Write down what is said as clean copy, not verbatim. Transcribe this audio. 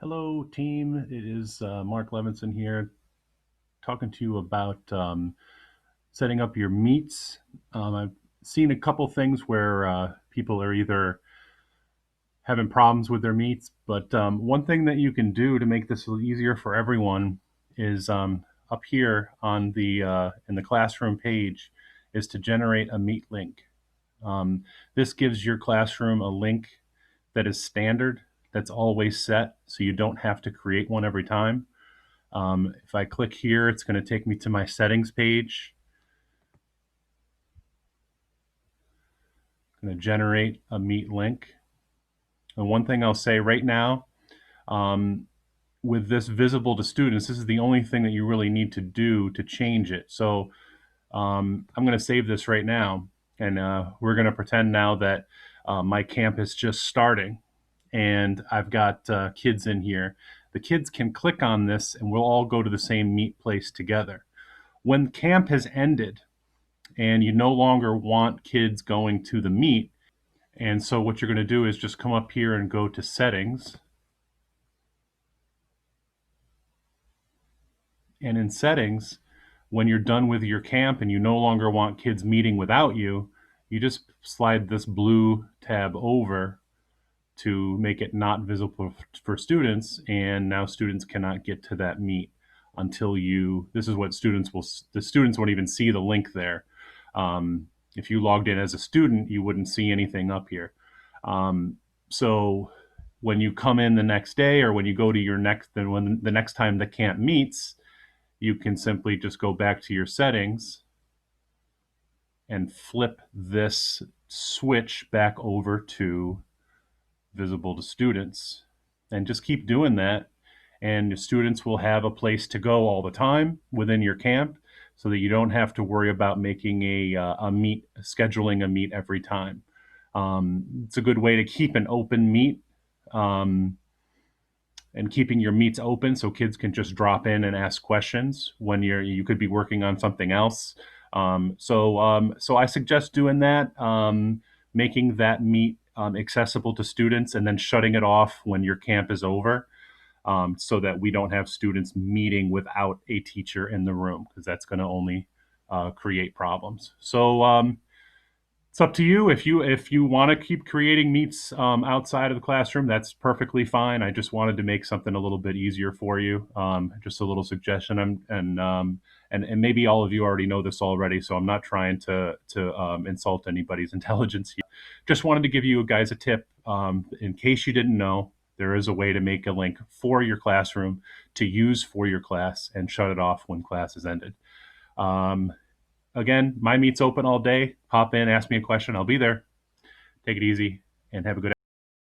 Hello, team. It is Mark Levinson here, talking to you about setting up your meets. I've seen a couple things where people are either having problems with their meets, but one thing that you can do to make this a little easier for everyone is up here on the in the classroom page is to generate a meet link. This gives your classroom a link that is standard, that's always set, so you don't have to create one every time. If I click here, it's going to take me to my settings page. I'm going to generate a Meet link. And one thing I'll say right now, um, with this visible to students, this is the only thing that you really need to do to change it. So I'm going to save this right now, and we're going to pretend now that my camp is just starting, and I've got kids in here. The kids can click on this, and we'll all go to the same meet place together. When camp has ended, and you no longer want kids going to the meet. And so what you're going to do is just come up here and go to settings. And in settings, when you're done with your camp and you no longer want kids meeting without you, you just slide this blue tab over to make it not visible for students. And now students cannot get to that meet until this is what the students won't even see the link there. If you logged in as a student, you wouldn't see anything up here. So when you come in the next day, or when you go to when the next time the camp meets, you can simply just go back to your settings and flip this switch back over to visible to students, and just keep doing that. And the students will have a place to go all the time within your camp, so that you don't have to worry about making scheduling a meet every time. It's a good way to keep an open meet, and keeping your meets open so kids can just drop in and ask questions when you could be working on something else. So I suggest doing that, making that meet accessible to students, and then shutting it off when your camp is over, so that we don't have students meeting without a teacher in the room, because that's going to only create problems. So it's up to you. If you want to keep creating meets outside of the classroom, that's perfectly fine. I just wanted to make something a little bit easier for you. Just a little suggestion, and maybe all of you already know this already, so I'm not trying to insult anybody's intelligence here. Just wanted to give you guys a tip, in case you didn't know. There is a way to make a link for your classroom to use for your class and shut it off when class is ended. Um, Again, my meet's open all day. Pop in, ask me a question. I'll be there. Take it easy, and have a good